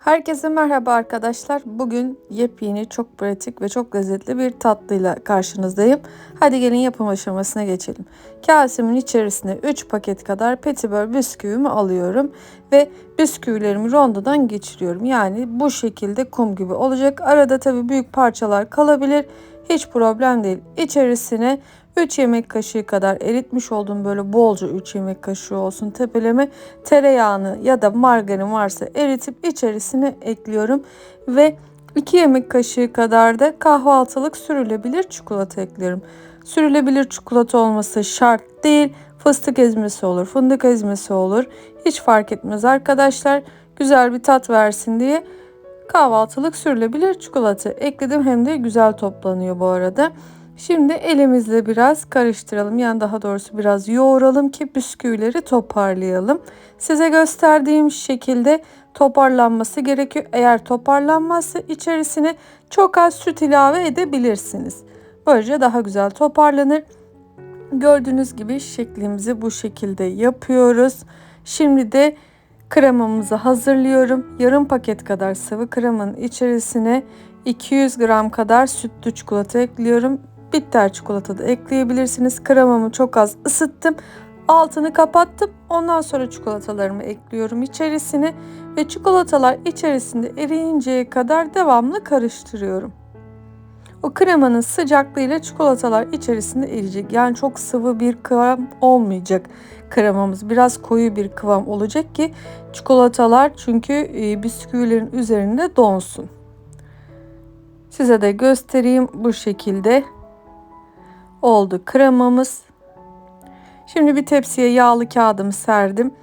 Herkese merhaba arkadaşlar. Bugün yepyeni, çok pratik ve çok lezzetli bir tatlıyla karşınızdayım. Hadi gelin yapım aşamasına geçelim. Kasemin içerisine 3 paket kadar petibör bisküvimi alıyorum ve bisküvilerimi rondodan geçiriyorum. Yani bu şekilde kum gibi olacak. Arada tabii büyük parçalar kalabilir. Hiç problem değil. İçerisine 3 yemek kaşığı kadar eritmiş olduğum böyle bolca 3 yemek kaşığı olsun tepeleme tereyağını ya da margarin varsa eritip içerisine ekliyorum ve 2 yemek kaşığı kadar da kahvaltılık sürülebilir çikolata ekliyorum. Sürülebilir çikolata olması şart değil. Fıstık ezmesi olur, fındık ezmesi olur. Hiç fark etmez arkadaşlar. Güzel bir tat versin diye kahvaltılık sürülebilir çikolata ekledim. Hem de güzel toplanıyor bu arada. Şimdi elimizle biraz karıştıralım. Yani daha doğrusu biraz yoğuralım ki bisküvileri toparlayalım. Size gösterdiğim şekilde toparlanması gerekiyor. Eğer toparlanmazsa içerisine çok az süt ilave edebilirsiniz. Böylece daha güzel toparlanır. Gördüğünüz gibi şeklimizi bu şekilde yapıyoruz. Şimdi de kremamızı hazırlıyorum. Yarım paket kadar sıvı kremanın içerisine 200 gram kadar sütlü çikolata ekliyorum. Bitter çikolata da ekleyebilirsiniz. Kremamı çok az ısıttım. Altını kapattım. Ondan sonra çikolatalarımı ekliyorum içerisine ve çikolatalar içerisinde eriyinceye kadar devamlı karıştırıyorum. O kremanın sıcaklığıyla çikolatalar içerisinde eriyecek. Yani çok sıvı bir kıvam olmayacak kremamız. Biraz koyu bir kıvam olacak ki çikolatalar çünkü bisküvilerin üzerinde donsun. Size de göstereyim, bu şekilde oldu kremamız. Şimdi bir tepsiye yağlı kağıdımı serdim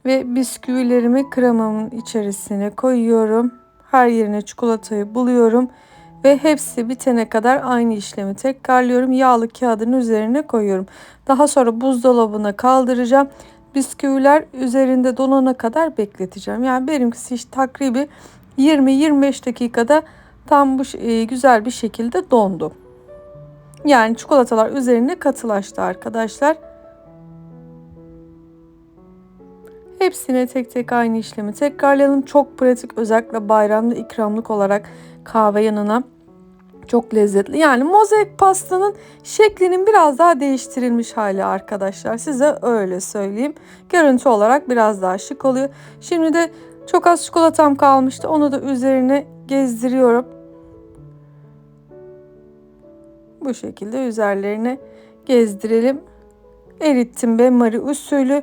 ve bisküvilerimi kremamın içerisine koyuyorum. Her yerine çikolatayı buluyorum ve hepsi bitene kadar aynı işlemi tekrarlıyorum. Yağlı kağıdın üzerine koyuyorum. Daha sonra buzdolabına kaldıracağım. Bisküviler üzerinde donana kadar bekleteceğim. Yani benimkisi işte takribi 20-25 dakikada tam bu güzel bir şekilde dondu. Yani çikolatalar üzerine katılaştı arkadaşlar. Hepsine tek tek aynı işlemi tekrarlayalım. Çok pratik, özellikle bayramda ikramlık olarak kahve yanına çok lezzetli. Yani mozaik pastanın şeklinin biraz daha değiştirilmiş hali arkadaşlar. Size öyle söyleyeyim. Görüntü olarak biraz daha şık oluyor. Şimdi de çok az çikolatam kalmıştı. Onu da üzerine gezdiriyorum. Bu şekilde üzerlerine gezdirelim. Erittim ben Marie usulü.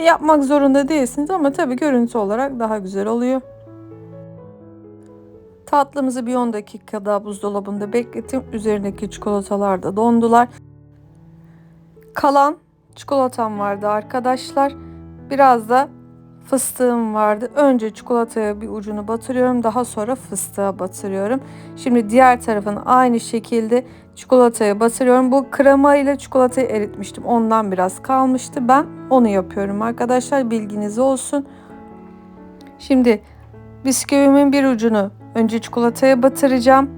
Yapmak zorunda değilsiniz ama tabii görüntü olarak daha güzel oluyor. Tatlımızı bir 10 dakika daha buzdolabında beklettim. Üzerindeki çikolatalar da dondular. Kalan çikolatam vardı arkadaşlar. Biraz da fıstığım vardı. Önce çikolataya bir ucunu batırıyorum. Daha sonra fıstığa batırıyorum. Şimdi diğer tarafını aynı şekilde çikolataya batırıyorum. Bu krema ile çikolatayı eritmiştim. Ondan biraz kalmıştı. Ben onu yapıyorum arkadaşlar. Bilginiz olsun. Şimdi bisküvimin bir ucunu önce çikolataya batıracağım.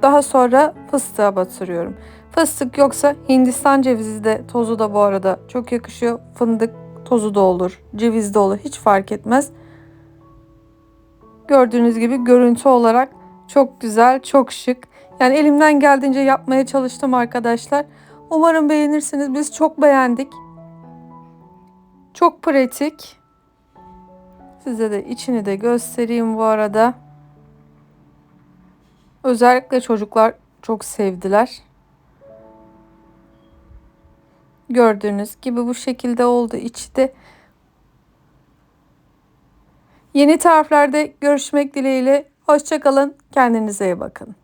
Daha sonra fıstığa batırıyorum. Fıstık yoksa Hindistan cevizi de tozu da bu arada çok yakışıyor. Fındık tozu da olur, ceviz de olur, hiç fark etmez. Gördüğünüz gibi görüntü olarak çok güzel, çok şık. Yani elimden geldiğince yapmaya çalıştım arkadaşlar. Umarım beğenirsiniz. Biz çok beğendik. Çok pratik. Size de içini de göstereyim bu arada. Özellikle çocuklar çok sevdiler. Gördüğünüz gibi bu şekilde oldu içi de. Yeni tariflerde görüşmek dileğiyle. Hoşça kalın. Kendinize iyi bakın.